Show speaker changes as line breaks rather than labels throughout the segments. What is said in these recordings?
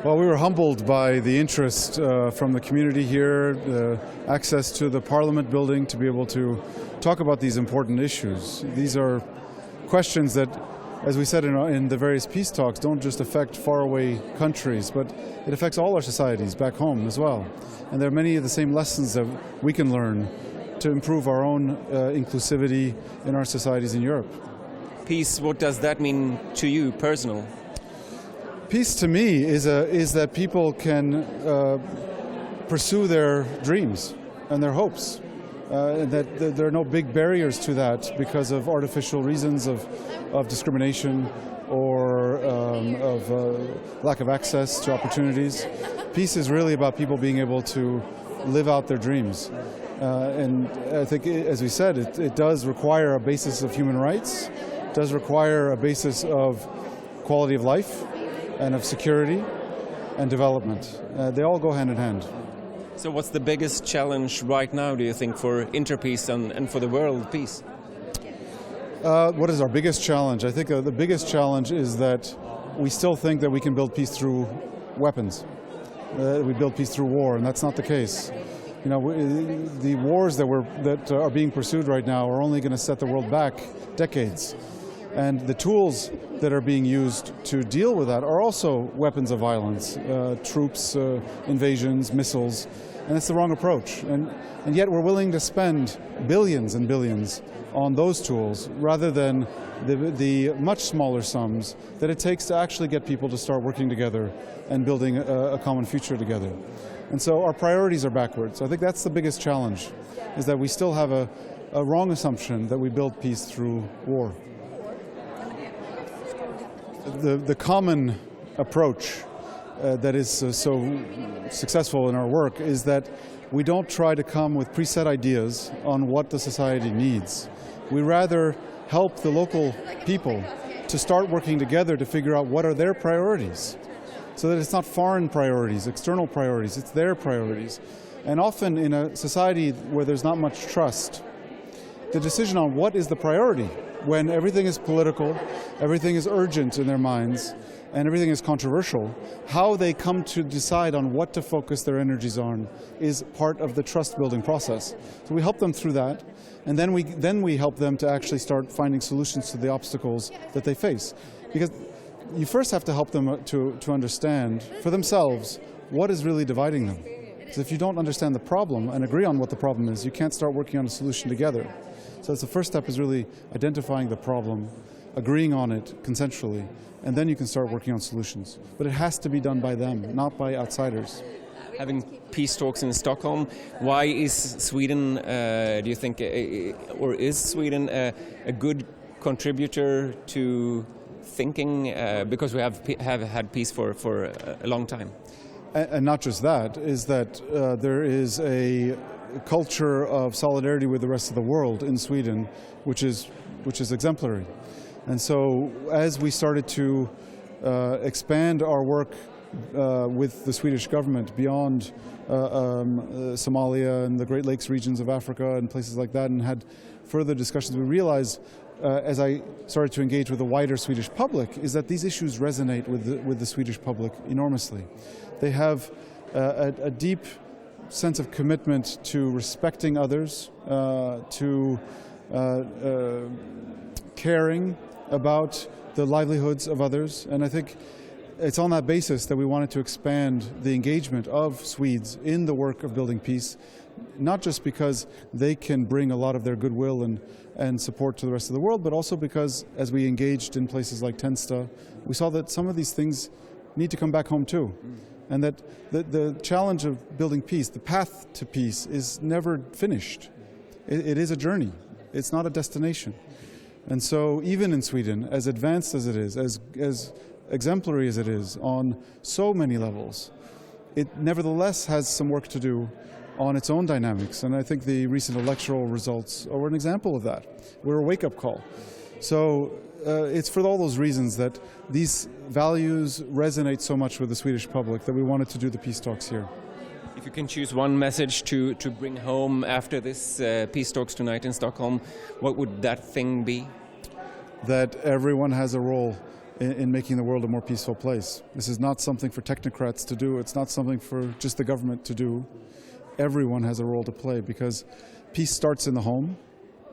Well, we were humbled by the interest from the community here, the access to the Parliament building to be able to talk about these important issues. These are questions that, as we said in the various peace talks, don't just affect faraway countries, but it affects all our societies back home as well. And there are many of the same lessons that we can learn to improve our own inclusivity in our societies in Europe.
Peace, what does that mean to you personally?
Peace to me is that people can pursue their dreams and their hopes. That there are no big barriers to that because of artificial reasons of discrimination or of lack of access to opportunities. Peace is really about people being able to live out their dreams. And I think, as we said, it does require a basis of human rights, it does require a basis of quality of life and of security and development. They all go hand in hand.
So what's the biggest challenge right now, do you think, for Interpeace and for the world peace?
What is our biggest challenge? I think the biggest challenge is that we still think that we can build peace through weapons. We build peace through war, and that's not the case. You know, the wars that are being pursued right now are only going to set the world back decades. And the tools that are being used to deal with that are also weapons of violence, troops, invasions, missiles, and it's the wrong approach. And yet we're willing to spend billions and billions on those tools rather than the much smaller sums that it takes to actually get people to start working together and building a common future together. And so our priorities are backwards. I think that's the biggest challenge, is that we still have a wrong assumption that we build peace through war. The common approach that is so successful in our work is that we don't try to come with preset ideas on what the society needs. We rather help the local people to start working together to figure out what are their priorities, so that it's not foreign priorities, external priorities, it's their priorities. And often in a society where there's not much trust, the decision on what is the priority, when everything is political, everything is urgent in their minds, and everything is controversial, how they come to decide on what to focus their energies on is part of the trust-building process. So we help them through that, and then we help them to actually start finding solutions to the obstacles that they face. Because you first have to help them to understand for themselves what is really dividing them. So if you don't understand the problem and agree on what the problem is, you can't start working on a solution together. So that's the first step, is really identifying the problem, agreeing on it consensually, and then you can start working on solutions. But it has to be done by them, not by outsiders.
Having peace talks in Stockholm, why is Sweden, do you think, or is Sweden a good contributor to thinking, because we have had peace for a long time?
And not just that, is that there is a culture of solidarity with the rest of the world in Sweden, which is exemplary. And so as we started to expand our work with the Swedish government beyond Somalia and the Great Lakes regions of Africa and places like that, and had further discussions, we realized, as I started to engage with the wider Swedish public, is that these issues resonate with the Swedish public enormously. They have a deep sense of commitment to respecting others, to caring about the livelihoods of others, and I think it's on that basis that we wanted to expand the engagement of Swedes in the work of building peace, not just because they can bring a lot of their goodwill and support to the rest of the world, but also because, as we engaged in places like Tensta, we saw that some of these things need to come back home too. And that the challenge of building peace, the path to peace, is never finished. It is a journey. It's not a destination. And so even in Sweden, as advanced as it is, as exemplary as it is on so many levels, it nevertheless has some work to do on its own dynamics. And I think the recent electoral results are an example of that. We're a wake-up call. So it's for all those reasons that these values resonate so much with the Swedish public that we wanted to do the peace talks here.
If you can choose one message to bring home after this peace talks tonight in Stockholm, what would that thing be?
That everyone has a role in making the world a more peaceful place. This is not something for technocrats to do. It's not something for just the government to do. Everyone has a role to play because peace starts in the home.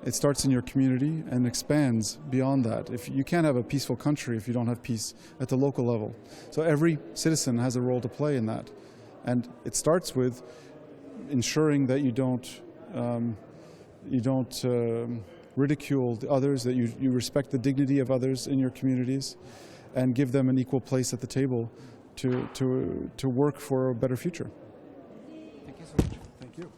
It starts in your community and expands beyond that. If you can't have a peaceful country if you don't have peace at the local level. So every citizen has a role to play in that. And it starts with ensuring that you don't ridicule the others, that you respect the dignity of others in your communities and give them an equal place at the table to work for a better future.
Thank you so much.
Thank you.